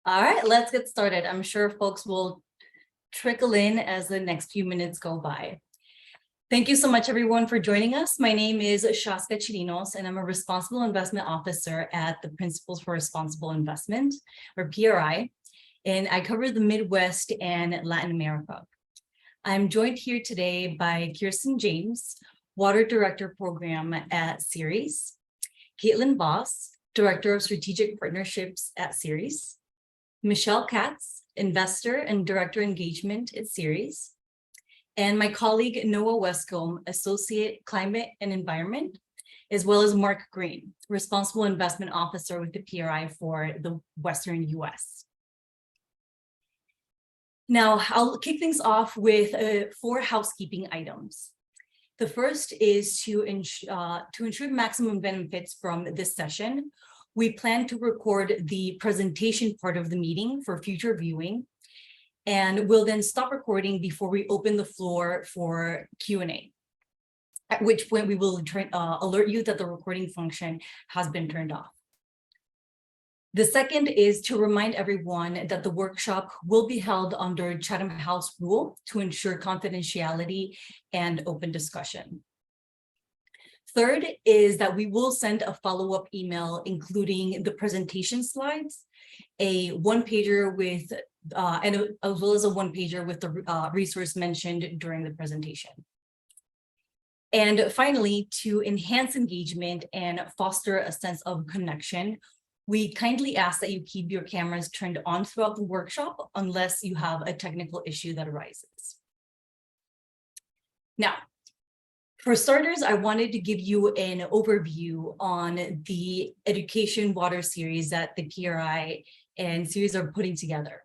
All right, let's get started. I'm sure folks will trickle in as the next few minutes go by. Thank you so much, everyone, for joining us. My name is Shaska Chirinos, and I'm a Responsible Investment Officer at the Principles for Responsible Investment, or PRI, and I cover the Midwest and Latin America. I'm joined here today by Kirsten James, Water Director Program at Ceres, Caitlin Voss, Director of Strategic Partnerships at Ceres, Michelle Katz, Investor and Director Engagement at Ceres, and my colleague Noah Westcombe, Associate Climate and Environment, as well as Mark Green, Responsible Investment Officer with the PRI for the Western US. Now, I'll kick things off with 4 housekeeping items. The first is to ensure maximum benefits from this session. We plan to record the presentation part of the meeting for future viewing, and we'll then stop recording before we open the floor for Q&A, at which point we will alert you that the recording function has been turned off. The second is to remind everyone that the workshop will be held under Chatham House rule to ensure confidentiality and open discussion. Third is that we will send a follow-up email including the presentation slides, a one-pager with, as well as a one-pager with the resource mentioned during the presentation. And finally, to enhance engagement and foster a sense of connection, we kindly ask that you keep your cameras turned on throughout the workshop unless you have a technical issue that arises. Now, for starters, I wanted to give you an overview on the education water series that the PRI and Ceres are putting together.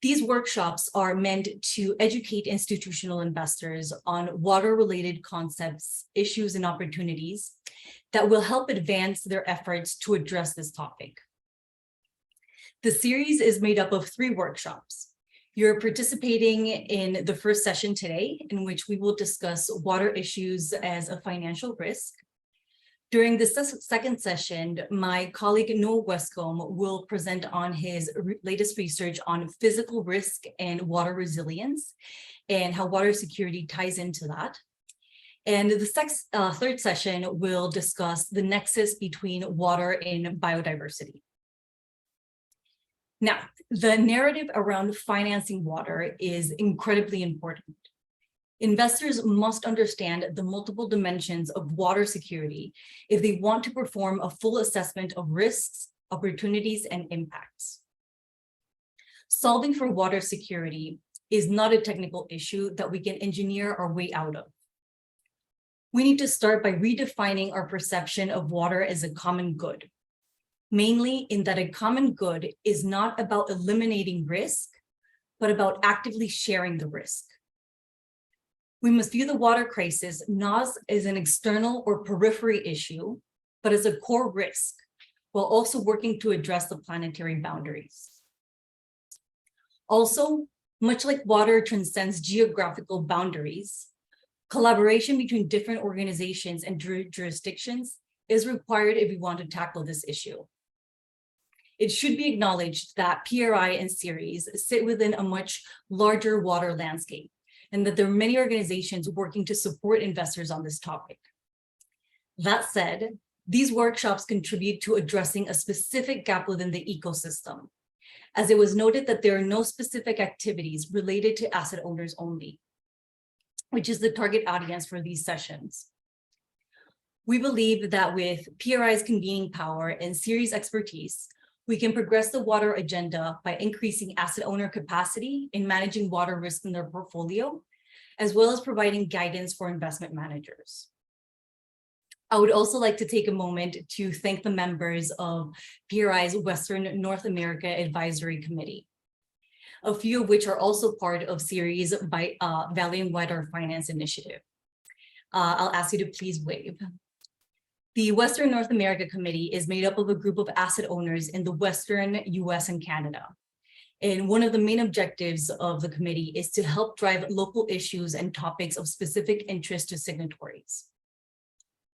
These workshops are meant to educate institutional investors on water-related concepts, issues, and opportunities that will help advance their efforts to address this topic. The series is made up of 3 workshops. You're participating in the first session today, in which we will discuss water issues as a financial risk. During the second session, my colleague Noah Westcombe will present on his latest research on physical risk and water resilience and how water security ties into that. And the third session will discuss the nexus between water and biodiversity. Now, the narrative around financing water is incredibly important. Investors must understand the multiple dimensions of water security if they want to perform a full assessment of risks, opportunities, and impacts. Solving for water security is not a technical issue that we can engineer our way out of. We need to start by redefining our perception of water as a common good, mainly in that a common good is not about eliminating risk, but about actively sharing the risk. We must view the water crisis not as an external or periphery issue, but as a core risk, while also working to address the planetary boundaries. Also, much like water transcends geographical boundaries, collaboration between different organizations and jurisdictions is required if we want to tackle this issue. It should be acknowledged that PRI and Ceres sit within a much larger water landscape, and that there are many organizations working to support investors on this topic. That said, these workshops contribute to addressing a specific gap within the ecosystem, as it was noted that there are no specific activities related to asset owners only, which is the target audience for these sessions. We believe that with PRI's convening power and Ceres expertise, we can progress the water agenda by increasing asset owner capacity in managing water risk in their portfolio, as well as providing guidance for investment managers. I would also like to take a moment to thank the members of PRI's Western North America Advisory Committee, a few of which are also part of Ceres by Valuing Water Finance Initiative. I'll ask you to please wave. The Western North America Committee is made up of a group of asset owners in the Western US and Canada. And one of the main objectives of the committee is to help drive local issues and topics of specific interest to signatories.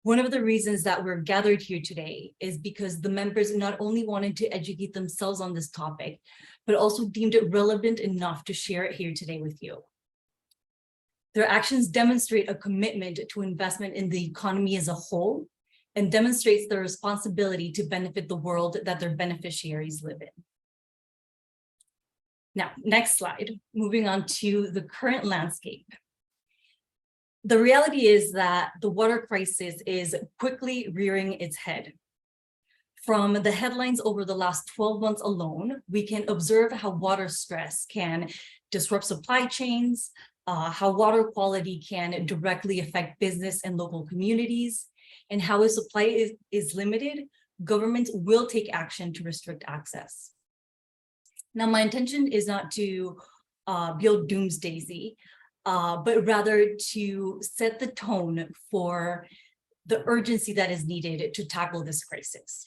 One of the reasons that we're gathered here today is because the members not only wanted to educate themselves on this topic, but also deemed it relevant enough to share it here today with you. Their actions demonstrate a commitment to investment in the economy as a whole and demonstrates their responsibility to benefit the world that their beneficiaries live in. Now, next slide, moving on to the current landscape. The reality is that the water crisis is quickly rearing its head. From the headlines over the last 12 months alone, we can observe how water stress can disrupt supply chains, how water quality can directly affect business and local communities, and how if supply is limited, governments will take action to restrict access. Now, my intention is not to build doomsdaysy, but rather to set the tone for the urgency that is needed to tackle this crisis.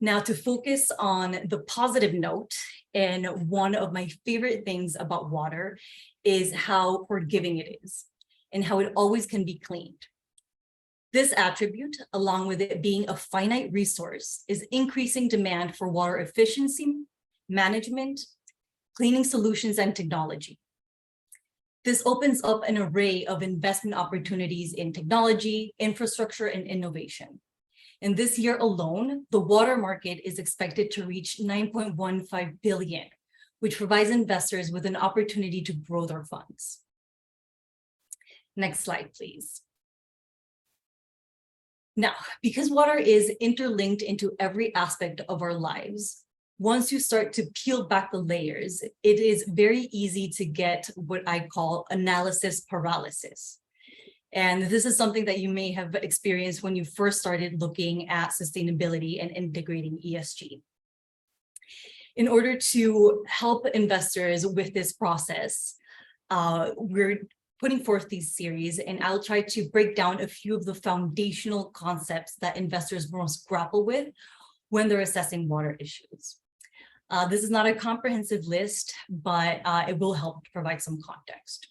Now, to focus on the positive note, and one of my favorite things about water is how forgiving it is and how it always can be cleaned. This attribute, along with it being a finite resource, is increasing demand for water efficiency, management, cleaning solutions, and technology. This opens up an array of investment opportunities in technology, infrastructure, and innovation. And this year alone, the water market is expected to reach 9.15 billion, which provides investors with an opportunity to grow their funds. Next slide, please. Now, because water is interlinked into every aspect of our lives, once you start to peel back the layers, it is very easy to get what I call analysis paralysis. And this is something that you may have experienced when you first started looking at sustainability and integrating ESG. In order to help investors with this process, we're putting forth these series, and I'll try to break down a few of the foundational concepts that investors must grapple with when they're assessing water issues. This is not a comprehensive list, but it will help provide some context.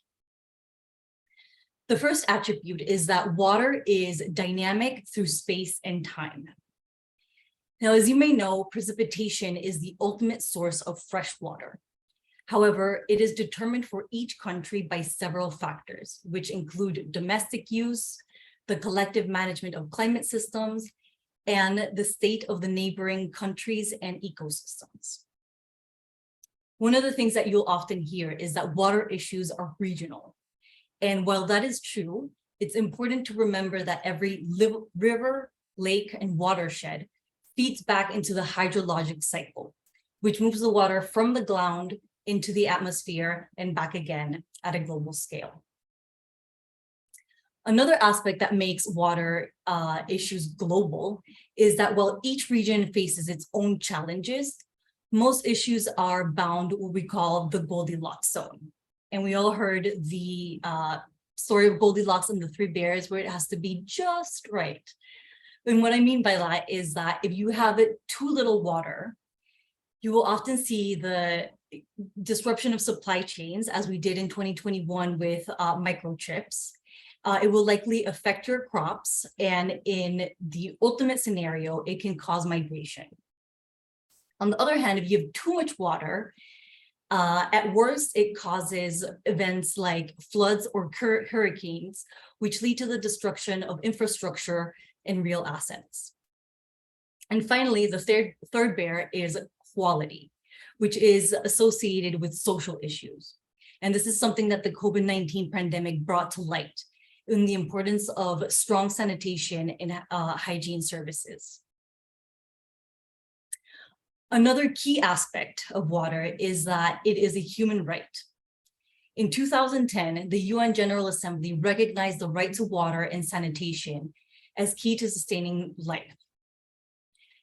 The first attribute is that water is dynamic through space and time. Now, as you may know, precipitation is the ultimate source of fresh water. However, it is determined for each country by several factors, which include domestic use, the collective management of climate systems, and the state of the neighboring countries and ecosystems. One of the things that you'll often hear is that water issues are regional. And while that is true, it's important to remember that every river, lake, and watershed feeds back into the hydrologic cycle, which moves the water from the ground into the atmosphere and back again at a global scale. Another aspect that makes water issues global is that while each region faces its own challenges, most issues are bound what we call the Goldilocks zone. And we all heard the story of Goldilocks and the Three Bears, where it has to be just right. And what I mean by that is that if you have too little water, you will often see the disruption of supply chains, as we did in 2021 with microchips. It will likely affect your crops, and in the ultimate scenario, it can cause migration. On the other hand, if you have too much water, at worst, it causes events like floods or hurricanes, which lead to the destruction of infrastructure and real assets. And finally, the third bear is quality, which is associated with social issues. And this is something that the COVID-19 pandemic brought to light in the importance of strong sanitation and hygiene services. Another key aspect of water is that it is a human right. In 2010, the UN General Assembly recognized the right to water and sanitation as key to sustaining life.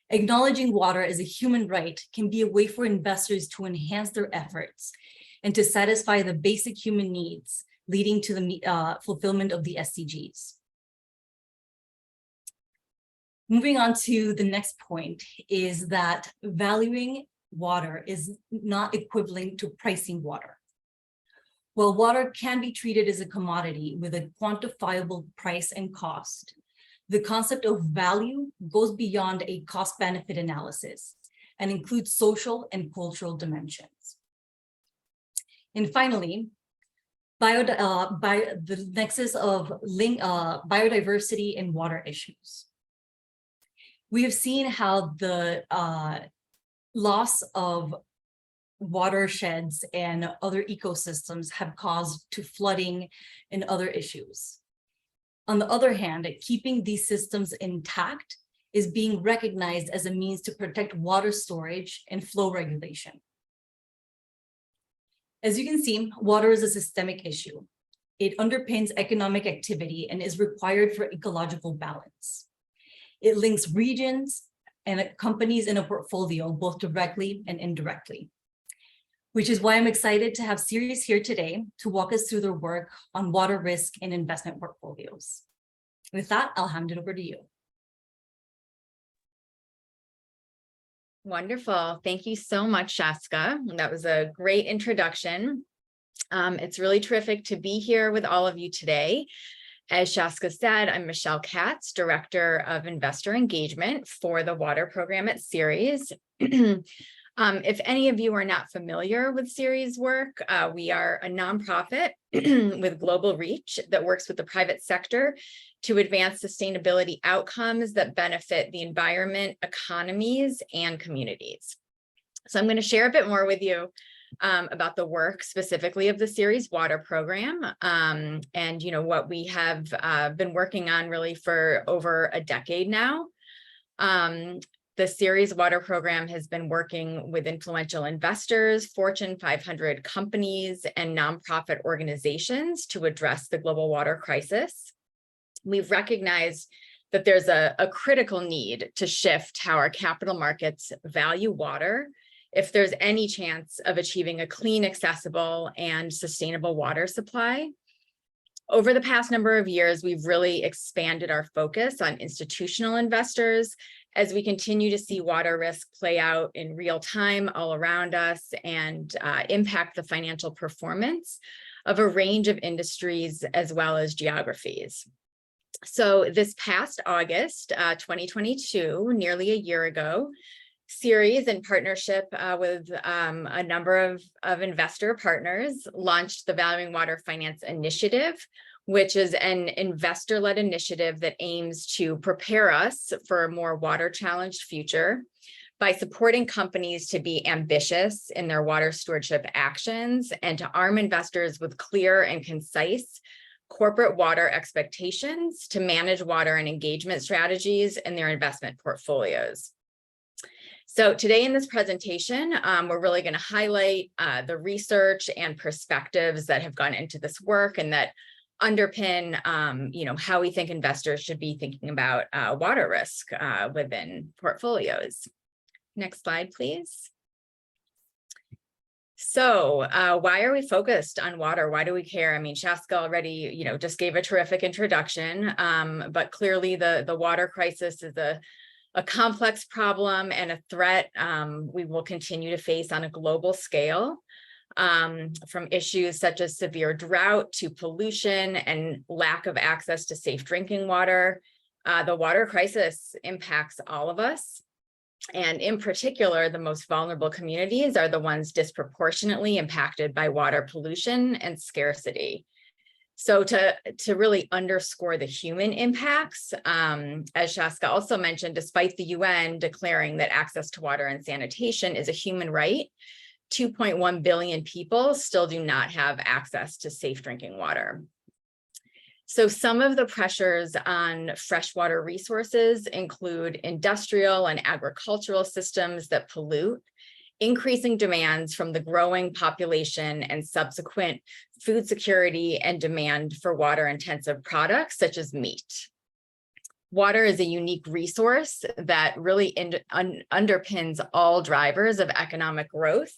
Acknowledging water as a human right can be a way for investors to enhance their efforts and to satisfy the basic human needs, leading to the fulfillment of the SDGs. Moving on to the next point is that valuing water is not equivalent to pricing water. While water can be treated as a commodity with a quantifiable price and cost, the concept of value goes beyond a cost-benefit analysis and includes social and cultural dimensions. And finally, the nexus of biodiversity and water issues. We have seen how the loss of watersheds and other ecosystems have caused to flooding and other issues. On the other hand, keeping these systems intact is being recognized as a means to protect water storage and flow regulation. As you can see, water is a systemic issue. It underpins economic activity and is required for ecological balance. It links regions and companies in a portfolio, both directly and indirectly, which is why I'm excited to have Ceres here today to walk us through their work on water risk in investment portfolios. With that, I'll hand it over to you. Wonderful. Thank you so much, Shaska. That was a great introduction. It's really terrific to be here with all of you today. As Shaska said, I'm Michelle Katz, Director of Investor Engagement for the Water Program at Ceres. If any of you are not familiar with Ceres' work, we are a nonprofit with global reach that works with the private sector to advance sustainability outcomes that benefit the environment, economies, and communities. So I'm going to share a bit more with you about the work specifically of the Ceres Water Program and what we have been working on really for over a decade now. The Ceres Water Program has been working with influential investors, Fortune 500 companies, and nonprofit organizations to address the global water crisis. We've recognized that there's a critical need to shift how our capital markets value water if there's any chance of achieving a clean, accessible, and sustainable water supply. Over the past number of years, we've really expanded our focus on institutional investors as we continue to see water risk play out in real time all around us and impact the financial performance of a range of industries as well as geographies. So this past August 2022, nearly a year ago, Ceres, in partnership with a number of investor partners, launched the Valuing Water Finance Initiative, which is an investor-led initiative that aims to prepare us for a more water-challenged future by supporting companies to be ambitious in their water stewardship actions and to arm investors with clear and concise corporate water expectations to manage water and engagement strategies in their investment portfolios. So today in this presentation, we're really going to highlight the research and perspectives that have gone into this work and that underpin, how we think investors should be thinking about water risk within portfolios. Next slide, please. So why are we focused on water? Why do we care? I mean, Shaska already, just gave a terrific introduction, but clearly the water crisis is a complex problem and a threat we will continue to face on a global scale, from issues such as severe drought to pollution and lack of access to safe drinking water. The water crisis impacts all of us. And in particular, the most vulnerable communities are the ones disproportionately impacted by water pollution and scarcity. So to really underscore the human impacts, as Shaska also mentioned, despite the UN declaring that access to water and sanitation is a human right, 2.1 billion people still do not have access to safe drinking water. So some of the pressures on freshwater resources include industrial and agricultural systems that pollute, increasing demands from the growing population and subsequent food security and demand for water-intensive products such as meat. Water is a unique resource that really underpins all drivers of economic growth,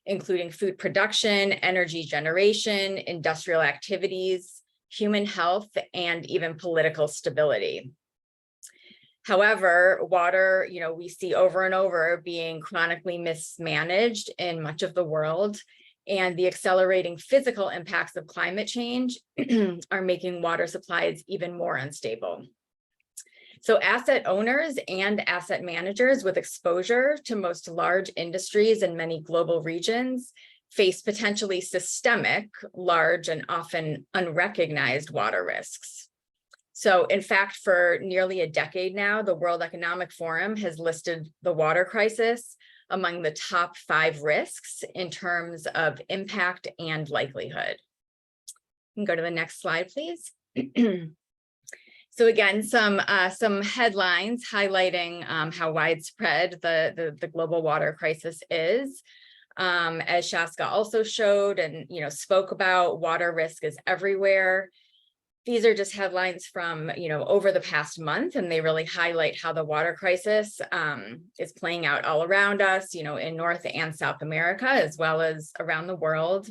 including food production, energy generation, industrial activities, human health, and even political stability. However, water, we see over and over being chronically mismanaged in much of the world, and the accelerating physical impacts of climate change are making water supplies even more unstable. So asset owners and asset managers with exposure to most large industries in many global regions face potentially systemic, large, and often unrecognized water risks. So in fact, for nearly a decade now, the World Economic Forum has listed the water crisis among the top 5 risks in terms of impact and likelihood. You can go to the next slide, please. So again, some headlines highlighting how widespread the global water crisis is. As Shaska also showed and spoke about, water risk is everywhere. These are just headlines from over the past month, and they really highlight how the water crisis is playing out all around us, in North and South America, as well as around the world.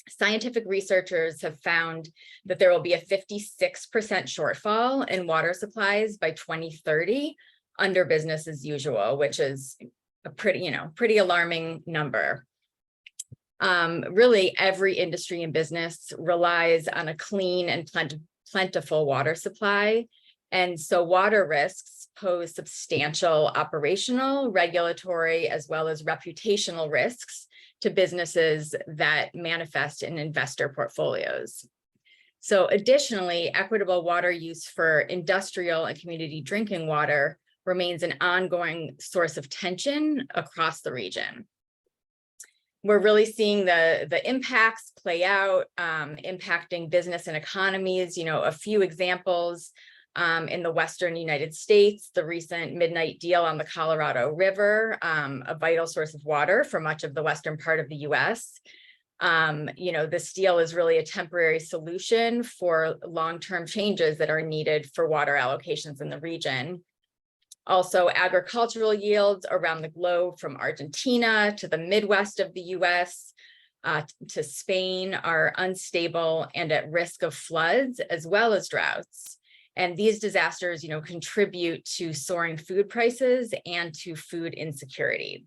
Scientific researchers have found that there will be a 56% shortfall in water supplies by 2030 under business as usual, which is a pretty alarming number. Really, every industry and business relies on a clean and plentiful water supply. And so water risks pose substantial operational, regulatory, as well as reputational risks to businesses that manifest in investor portfolios. So additionally, equitable water use for industrial and community drinking water remains an ongoing source of tension across the region. We're really seeing the impacts play out, impacting business and economies. A few examples in the Western United States, the recent midnight deal on the Colorado River, a vital source of water for much of the western part of the US. This deal is really a temporary solution for long-term changes that are needed for water allocations in the region. Also, agricultural yields around the globe from Argentina to the Midwest of the US to Spain are unstable and at risk of floods as well as droughts. And these disasters, contribute to soaring food prices and to food insecurity.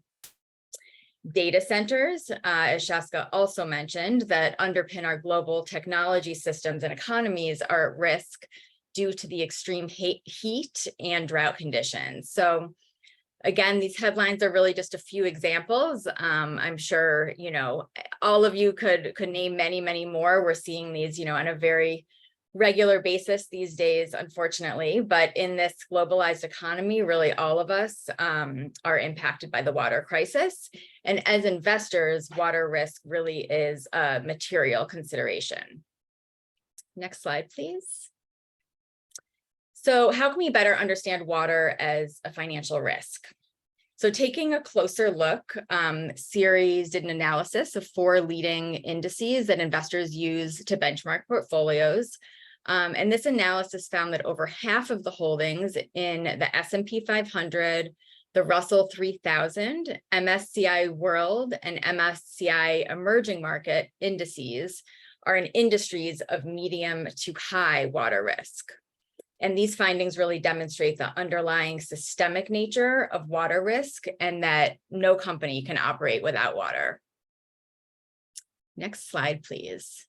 Data centers, as Shaska also mentioned, that underpin our global technology systems and economies are at risk due to the extreme heat and drought conditions. So again, these headlines are really just a few examples. I'm sure, all of you could name many, many more. We're seeing these, on a very regular basis these days, unfortunately, but in this globalized economy, really all of us are impacted by the water crisis. And as investors, water risk really is a material consideration. Next slide, please. So how can we better understand water as a financial risk? So taking a closer look, Ceres did an analysis of 4 leading indices that investors use to benchmark portfolios. And this analysis found that over half of the holdings in the S&P 500, the Russell 3000, MSCI World, and MSCI Emerging Market indices are in industries of medium to high water risk. And these findings really demonstrate the underlying systemic nature of water risk and that no company can operate without water. Next slide, please.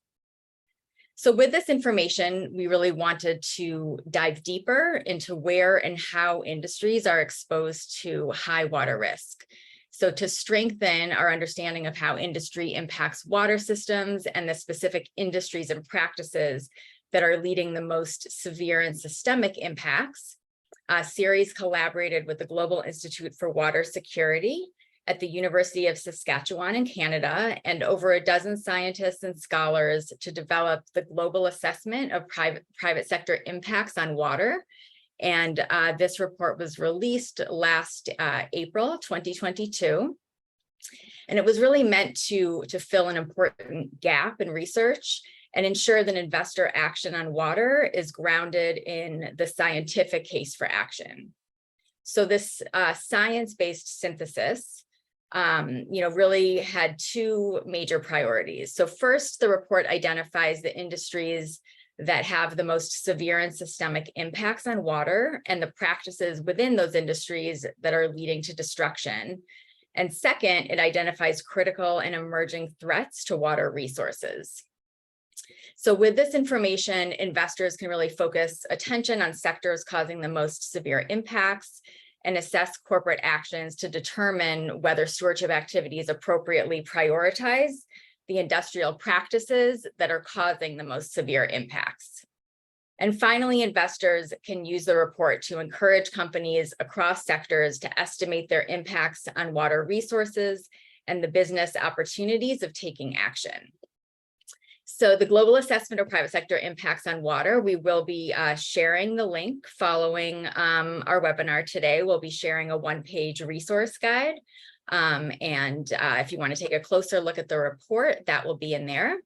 So with this information, we really wanted to dive deeper into where and how industries are exposed to high water risk. So to strengthen our understanding of how industry impacts water systems and the specific industries and practices that are leading the most severe and systemic impacts, Ceres collaborated with the Global Institute for Water Security at the University of Saskatchewan in Canada and over a dozen scientists and scholars to develop the global assessment of private sector impacts on water. And this report was released last April 2022. And it was really meant to fill an important gap in research and ensure that investor action on water is grounded in the scientific case for action. So this science-based synthesis, really had 2 major priorities. So first, the report identifies the industries that have the most severe and systemic impacts on water and the practices within those industries that are leading to destruction. And second, it identifies critical and emerging threats to water resources. So with this information, investors can really focus attention on sectors causing the most severe impacts and assess corporate actions to determine whether stewardship activities appropriately prioritize the industrial practices that are causing the most severe impacts. And finally, investors can use the report to encourage companies across sectors to estimate their impacts on water resources and the business opportunities of taking action. So the global assessment of private sector impacts on water, we will be sharing the link following our webinar today. We'll be sharing a one-page resource guide. If you want to take a closer look at the report, that will be in there.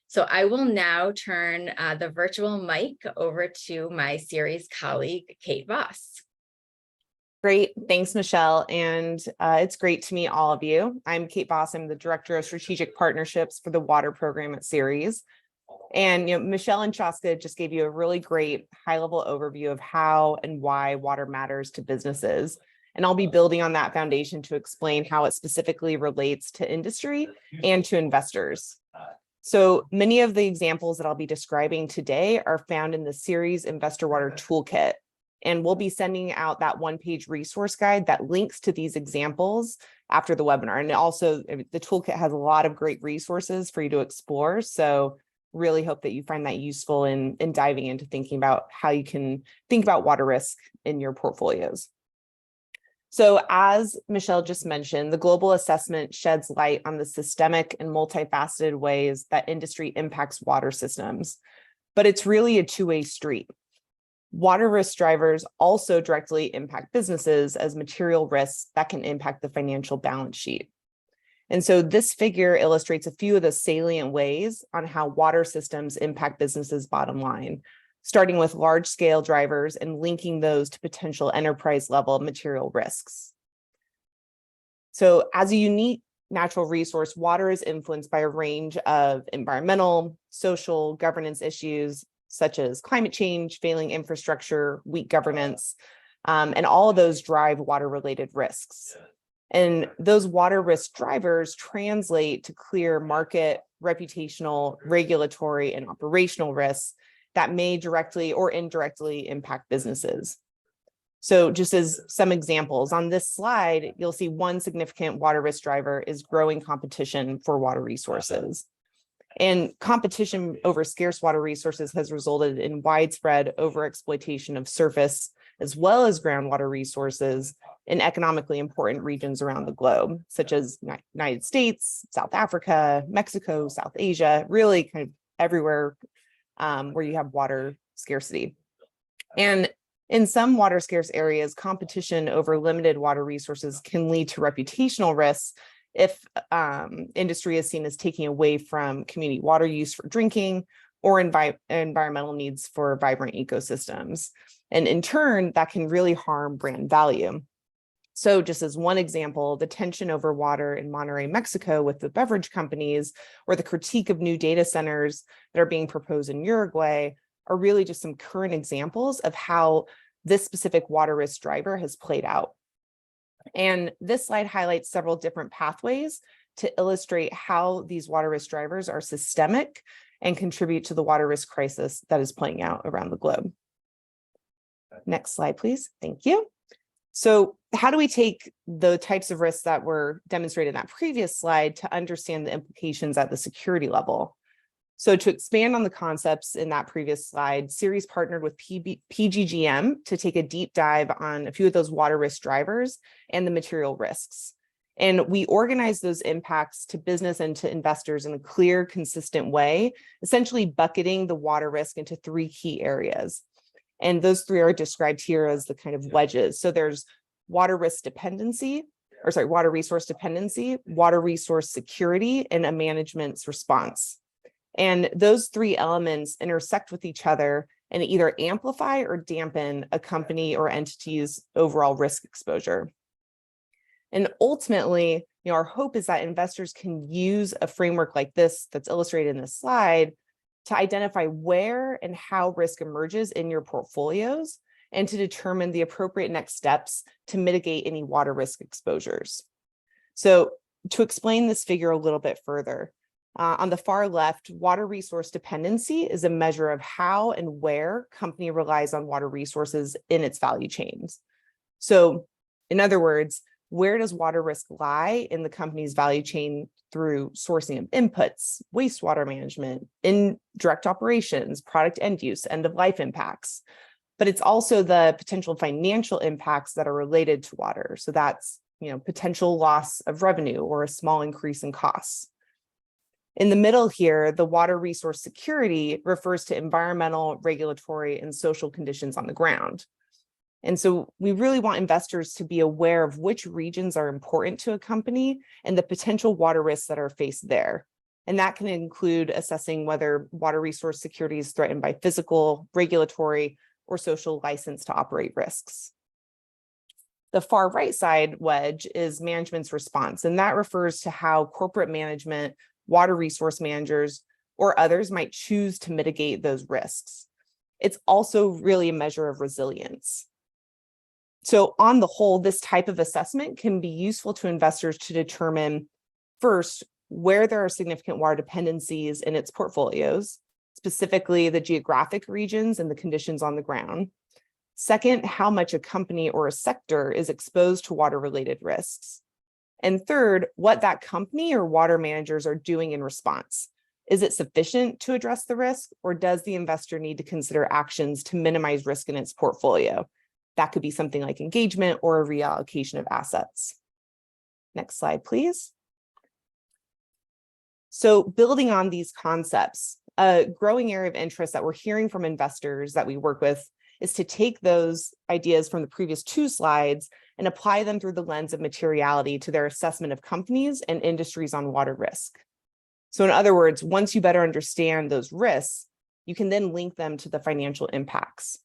So I will now turn the virtual mic over to my Ceres colleague, Kate Voss. Great, thanks, Michelle. And it's great to meet all of you. I'm Kate Voss. I'm the Director of Strategic Partnerships for the Water Program at Ceres. And Michelle and Shaska just gave you a really great high-level overview of how and why water matters to businesses. And I'll be building on that foundation to explain how it specifically relates to industry and to investors. So many of the examples that I'll be describing today are found in the Ceres Investor Water Toolkit. And we'll be sending out that one-page resource guide that links to these examples after the webinar. And also, the toolkit has a lot of great resources for you to explore. So really hope that you find that useful in diving into thinking about how you can think about water risk in your portfolios. So as Michelle just mentioned, the global assessment sheds light on the systemic and multifaceted ways that industry impacts water systems, but it's really a two-way street. Water risk drivers also directly impact businesses as material risks that can impact the financial balance sheet. And so this figure illustrates a few of the salient ways on how water systems impact businesses' bottom line, starting with large-scale drivers and linking those to potential enterprise-level material risks. So as a unique natural resource, water is influenced by a range of environmental, social, governance issues, such as climate change, failing infrastructure, weak governance, and all of those drive water-related risks. And those water risk drivers translate to clear market, reputational, regulatory, and operational risks that may directly or indirectly impact businesses. So just as some examples, on this slide, you'll see one significant water risk driver is growing competition for water resources. And competition over scarce water resources has resulted in widespread overexploitation of surface as well as groundwater resources in economically important regions around the globe, such as United States, South Africa, Mexico, South Asia, really kind of everywhere where you have water scarcity. And in some water scarce areas, competition over limited water resources can lead to reputational risks if industry is seen as taking away from community water use for drinking or environmental needs for vibrant ecosystems. And in turn, that can really harm brand value. So just as one example, the tension over water in Monterrey, Mexico with the beverage companies, or the critique of new data centers that are being proposed in Uruguay are really just some current examples of how this specific water risk driver has played out. And this slide highlights several different pathways to illustrate how these water risk drivers are systemic and contribute to the water risk crisis that is playing out around the globe. Next slide, please. Thank you. So how do we take the types of risks that were demonstrated in that previous slide to understand the implications at the security level? So to expand on the concepts in that previous slide, Ceres partnered with PGGM to take a deep dive on a few of those water risk drivers and the material risks. And we organized those impacts to business and to investors in a clear, consistent way, essentially bucketing the water risk into three key areas. And those three are described here as the kind of wedges. So there's water risk dependency, water resource dependency, water resource security, and a management's response. And those three elements intersect with each other and either amplify or dampen a company or entity's overall risk exposure. And ultimately, our hope is that investors can use a framework like this that's illustrated in this slide to identify where and how risk emerges in your portfolios and to determine the appropriate next steps to mitigate any water risk exposures. So to explain this figure a little bit further, on the far left, water resource dependency is a measure of how and where company relies on water resources in its value chains. So in other words, where does water risk lie in the company's value chain through sourcing of inputs, wastewater management, indirect operations, product end use, end of life impacts? But it's also the potential financial impacts that are related to water. So that's, potential loss of revenue or a small increase in costs. In the middle here, the water resource security refers to environmental, regulatory, and social conditions on the ground. And so we really want investors to be aware of which regions are important to a company and the potential water risks that are faced there. And that can include assessing whether water resource security is threatened by physical, regulatory, or social license to operate risks. The far right side wedge is management's response, and that refers to how corporate management, water resource managers, or others might choose to mitigate those risks. It's also really a measure of resilience. So on the whole, this type of assessment can be useful to investors to determine, first, where there are significant water dependencies in its portfolios, specifically the geographic regions and the conditions on the ground. Second, how much a company or a sector is exposed to water-related risks. And third, what that company or water managers are doing in response. Is it sufficient to address the risk, or does the investor need to consider actions to minimize risk in its portfolio? That could be something like engagement or a reallocation of assets. Next slide, please. So building on these concepts, a growing area of interest that we're hearing from investors that we work with is to take those ideas from the previous two slides and apply them through the lens of materiality to their assessment of companies and industries on water risk. So in other words, once you better understand those risks, you can then link them to the financial impacts.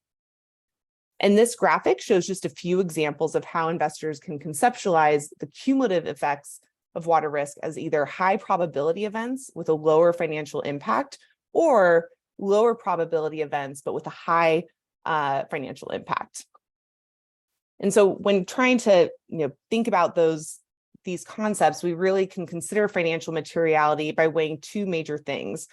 And this graphic shows just a few examples of how investors can conceptualize the cumulative effects of water risk as either high probability events with a lower financial impact or lower probability events, but with a high financial impact. And so when trying to think about these concepts, we really can consider financial materiality by weighing two major things.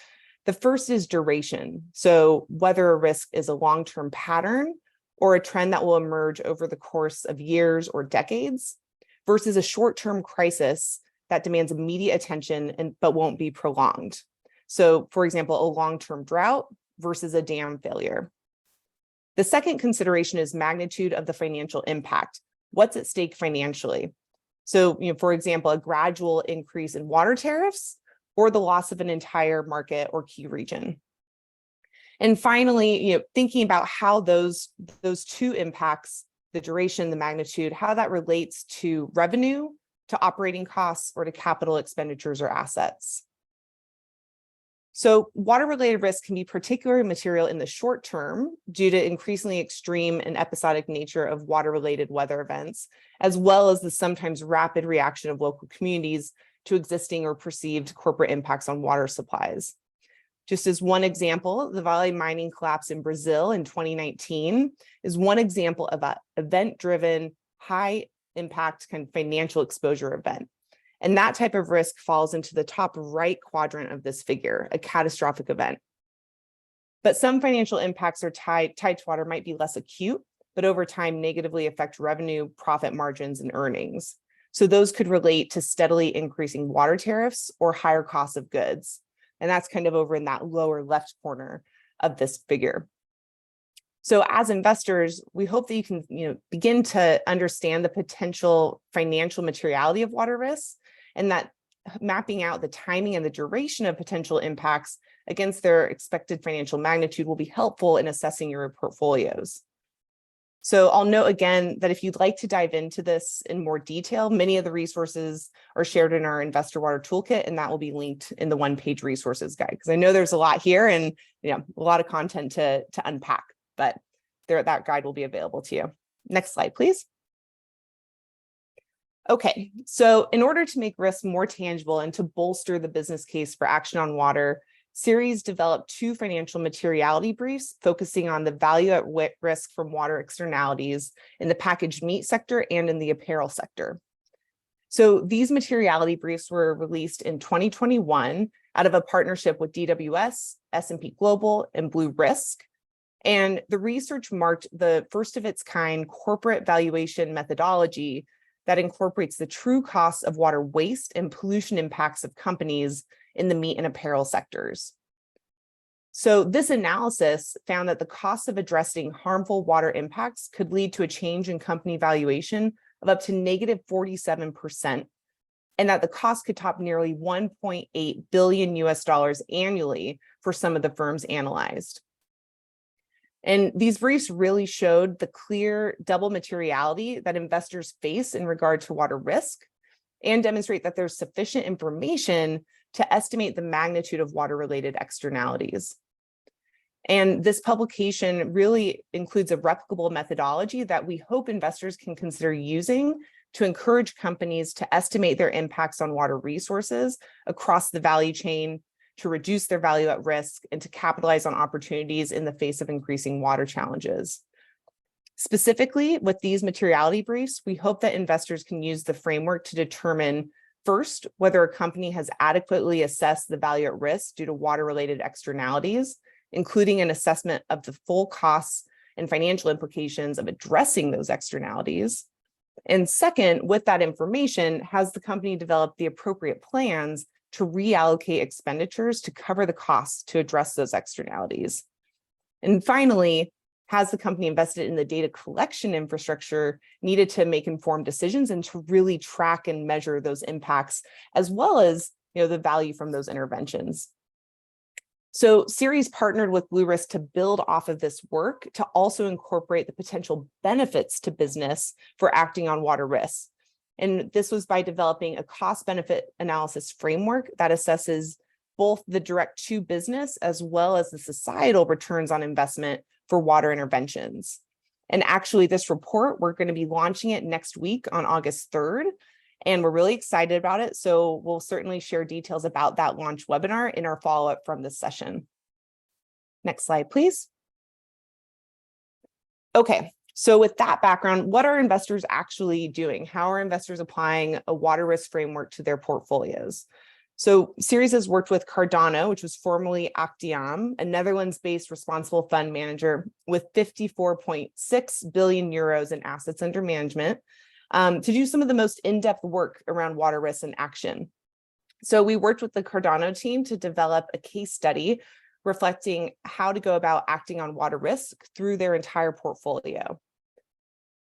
The first is duration. So whether a risk is a long-term pattern or a trend that will emerge over the course of years or decades versus a short-term crisis that demands immediate attention but won't be prolonged. So for example, a long-term drought versus a dam failure. The second consideration is magnitude of the financial impact. What's at stake financially? So, for example, a gradual increase in water tariffs or the loss of an entire market or key region. And finally, thinking about how those two impacts, the duration, the magnitude, how that relates to revenue, to operating costs, or to capital expenditures or assets. So water-related risk can be particularly material in the short term due to increasingly extreme and episodic nature of water-related weather events, as well as the sometimes rapid reaction of local communities to existing or perceived corporate impacts on water supplies. Just as one example, the Vale mining collapse in Brazil in 2019 is one example of an event-driven, high-impact kind of financial exposure event. And that type of risk falls into the top right quadrant of this figure, a catastrophic event. But some financial impacts are tied to water might be less acute, but over time negatively affect revenue, profit margins, and earnings. So those could relate to steadily increasing water tariffs or higher costs of goods. And that's kind of over in that lower left corner of this figure. So as investors, we hope that you can begin to understand the potential financial materiality of water risks, and that mapping out the timing and the duration of potential impacts against their expected financial magnitude will be helpful in assessing your portfolios. So I'll note again that if you'd like to dive into this in more detail, many of the resources are shared in our Investor Water Toolkit, and that will be linked in the one-page resources guide, because I know there's a lot here and a lot of content to unpack, but that guide will be available to you. Next slide, please. Okay, so in order to make risk more tangible and to bolster the business case for action on water, Ceres developed two financial materiality briefs focusing on the value at risk from water externalities in the packaged meat sector and in the apparel sector. So these materiality briefs were released in 2021 out of a partnership with DWS, S&P Global, and Blue Risk. And the research marked the first of its kind corporate valuation methodology that incorporates the true costs of water waste and pollution impacts of companies in the meat and apparel sectors. So this analysis found that the cost of addressing harmful water impacts could lead to a change in company valuation of up to negative 47%, and that the cost could top nearly 1.8 billion US dollars annually for some of the firms analyzed. And these briefs really showed the clear double materiality that investors face in regard to water risk, and demonstrate that there's sufficient information to estimate the magnitude of water-related externalities. And this publication really includes a replicable methodology that we hope investors can consider using to encourage companies to estimate their impacts on water resources across the value chain, to reduce their value at risk, and to capitalize on opportunities in the face of increasing water challenges. Specifically, with these materiality briefs, we hope that investors can use the framework to determine, first, whether a company has adequately assessed the value at risk due to water-related externalities, including an assessment of the full costs and financial implications of addressing those externalities. And second, with that information, has the company developed the appropriate plans to reallocate expenditures to cover the costs to address those externalities? And finally, has the company invested in the data collection infrastructure needed to make informed decisions and to really track and measure those impacts, as well as the value from those interventions? So Ceres partnered with Blue Risk to build off of this work to also incorporate the potential benefits to business for acting on water risks. And this was by developing a cost-benefit analysis framework that assesses both the direct to business as well as the societal returns on investment for water interventions. And actually, this report, we're going to be launching it next week on August 3rd. And we're really excited about it. So we'll certainly share details about that launch webinar in our follow-up from this session. Next slide, please. Okay, so with that background, what are investors actually doing? How are investors applying a water risk framework to their portfolios? So Ceres has worked with Cardano, which was formerly Actiam, a Netherlands-based responsible fund manager with 54.6 billion euros in assets under management, to do some of the most in-depth work around water risk and action. So we worked with the Cardano team to develop a case study reflecting how to go about acting on water risk through their entire portfolio.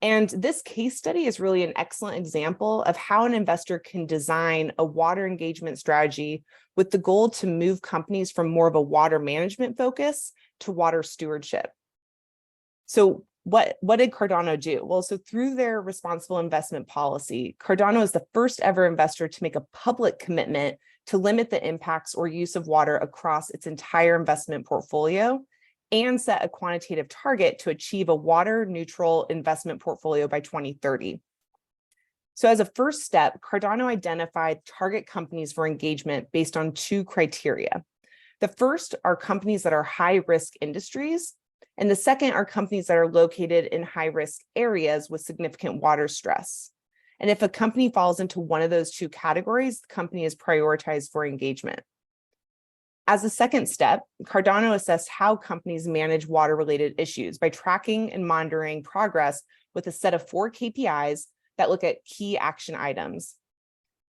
And this case study is really an excellent example of how an investor can design a water engagement strategy with the goal to move companies from more of a water management focus to water stewardship. So what did Cardano do? Well, so through their responsible investment policy, Cardano is the first ever investor to make a public commitment to limit the impacts or use of water across its entire investment portfolio and set a quantitative target to achieve a water neutral investment portfolio by 2030. So as a first step, Cardano identified target companies for engagement based on two criteria. The first are companies that are high risk industries, and the second are companies that are located in high-risk areas with significant water stress. And if a company falls into one of those two categories, the company is prioritized for engagement. As a second step, Cardano assessed how companies manage water-related issues by tracking and monitoring progress with a set of 4 KPIs that look at key action items.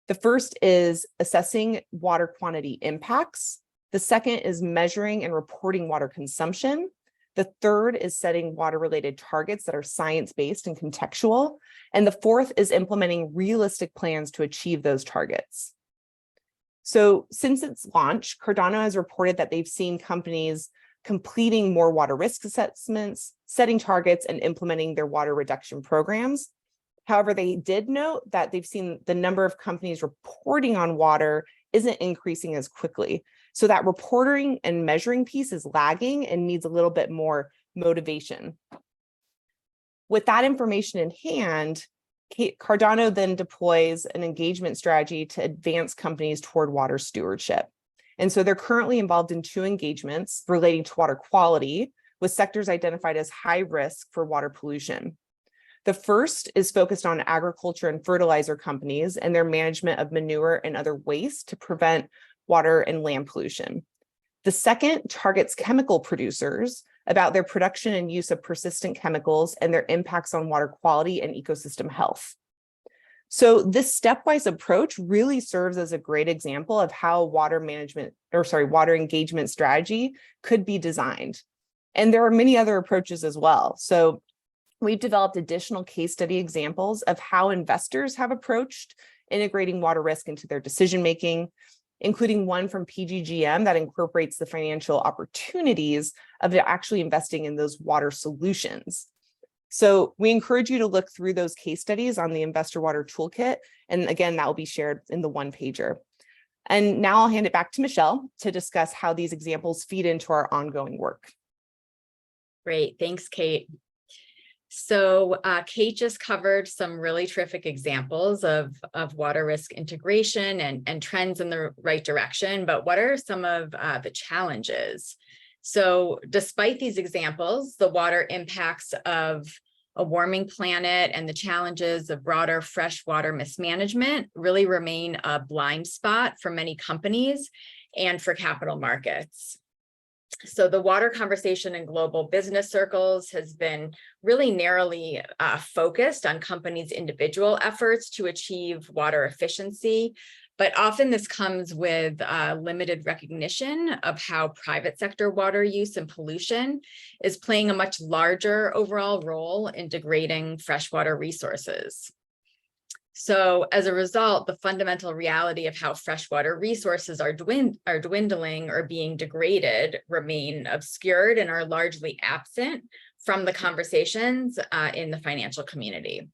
The first is assessing water quantity impacts. The second is measuring and reporting water consumption. The third is setting water-related targets that are science-based and contextual. And the fourth is implementing realistic plans to achieve those targets. So since its launch, Cardano has reported that they've seen companies completing more water risk assessments, setting targets, and implementing their water reduction programs. However, they did note that they've seen the number of companies reporting on water isn't increasing as quickly. So that reporting and measuring piece is lagging and needs a little bit more motivation. With that information in hand, Cardano then deploys an engagement strategy to advance companies toward water stewardship. And so they're currently involved in 2 engagements relating to water quality with sectors identified as high risk for water pollution. The first is focused on agriculture and fertilizer companies and their management of manure and other waste to prevent water and land pollution. The second targets chemical producers about their production and use of persistent chemicals and their impacts on water quality and ecosystem health. So this stepwise approach really serves as a great example of how water engagement strategy could be designed. And there are many other approaches as well. So we've developed additional case study examples of how investors have approached integrating water risk into their decision-making, including one from PGGM that incorporates the financial opportunities of actually investing in those water solutions. So we encourage you to look through those case studies on the Investor Water Toolkit. And again, that will be shared in the one-pager. And now I'll hand it back to Michelle to discuss how these examples feed into our ongoing work. Great, thanks, Kate. So Kate just covered some really terrific examples of water risk integration and trends in the right direction, but what are some of the challenges? So despite these examples, the water impacts of a warming planet and the challenges of broader freshwater mismanagement really remain a blind spot for many companies and for capital markets. So the water conversation in global business circles has been really narrowly focused on companies' individual efforts to achieve water efficiency, but often this comes with limited recognition of how private sector water use and pollution is playing a much larger overall role in degrading freshwater resources. So as a result, the fundamental reality of how freshwater resources are dwindling or being degraded remain obscured and are largely absent from the conversations in the financial community.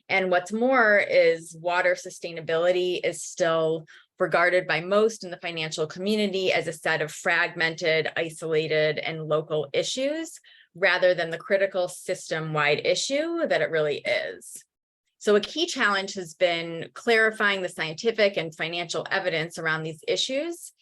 And what's more is water sustainability is still regarded by most in the financial community as a set of fragmented, isolated, and local issues, rather than the critical system-wide issue that it really is. So a key challenge has been clarifying the scientific and financial evidence around these issues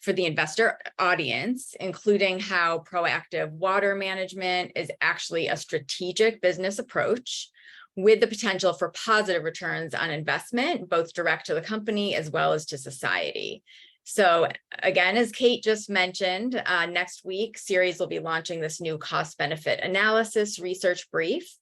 for the investor audience, including how proactive water management is actually a strategic business approach with the potential for positive returns on investment, both direct to the company as well as to society. So again, as Kate just mentioned, next week, Ceres will be launching this new cost-benefit analysis research brief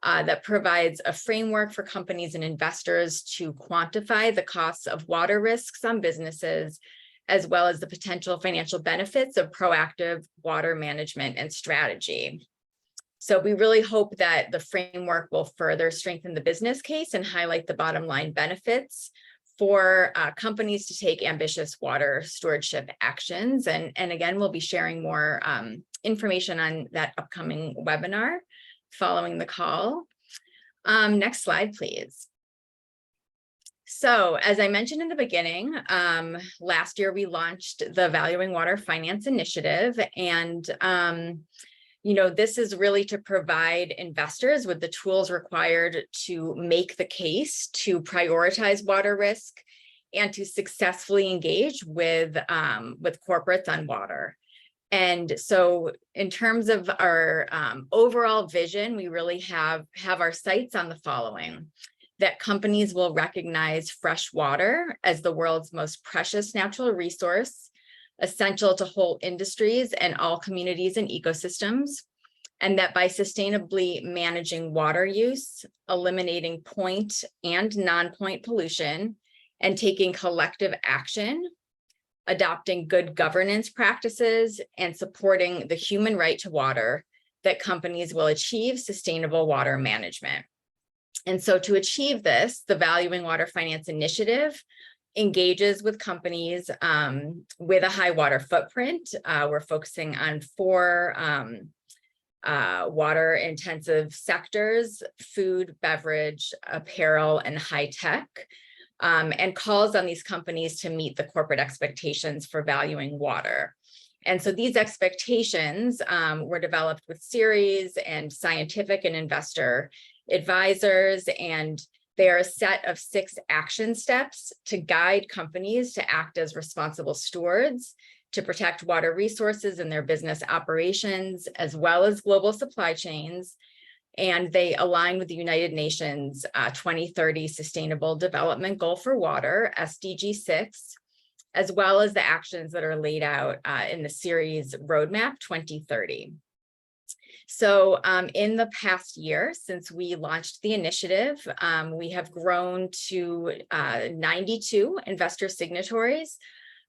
that provides a framework for companies and investors to quantify the costs of water risks on businesses, as well as the potential financial benefits of proactive water management and strategy. So we really hope that the framework will further strengthen the business case and highlight the bottom line benefits for companies to take ambitious water stewardship actions. And again, we'll be sharing more information on that upcoming webinar following the call. Next slide, please. So as I mentioned in the beginning, last year we launched the Valuing Water Finance Initiative, and this is really to provide investors with the tools required to make the case to prioritize water risk and to successfully engage with corporates on water. And so in terms of our overall vision, we really have our sights on the following: that companies will recognize fresh water as the world's most precious natural resource, essential to whole industries and all communities and ecosystems, and that by sustainably managing water use, eliminating point and non-point pollution, and taking collective action, adopting good governance practices, and supporting the human right to water, that companies will achieve sustainable water management. And so to achieve this, the Valuing Water Finance Initiative engages with companies with a high water footprint. We're focusing on 4 water intensive sectors: food, beverage, apparel, and high tech, and calls on these companies to meet the corporate expectations for valuing water. And so these expectations were developed with Ceres and scientific and investor advisors, and they are a set of 6 action steps to guide companies to act as responsible stewards, to protect water resources in their business operations, as well as global supply chains, and they align with the United Nations 2030 Sustainable Development Goal for Water, SDG 6, as well as the actions that are laid out in the Ceres Roadmap 2030. So in the past year, since we launched the initiative, we have grown to 92 investor signatories,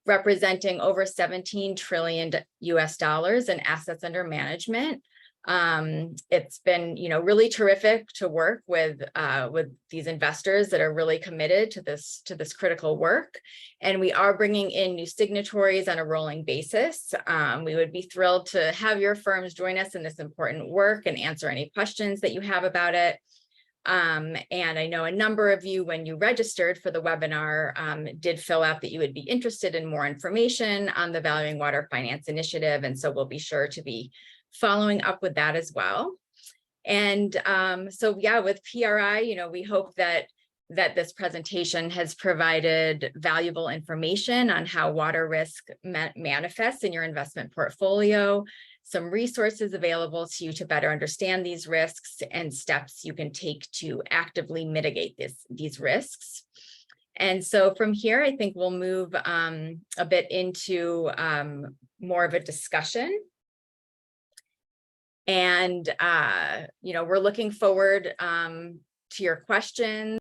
representing over $17 trillion US in assets under management. It's been, really terrific to work with these investors that are really committed to this critical work. And we are bringing in new signatories on a rolling basis. We would be thrilled to have your firms join us in this important work and answer any questions that you have about it. And I know a number of you, when you registered for the webinar, did fill out that you would be interested in more information on the Valuing Water Finance Initiative. And so we'll be sure to be following up with that as well. And so yeah, with PRI, we hope that this presentation has provided valuable information on how water risk manifests in your investment portfolio, some resources available to you to better understand these risks, and steps you can take to actively mitigate these risks. And so from here, I think we'll move a bit into more of a discussion. And, we're looking forward to your questions.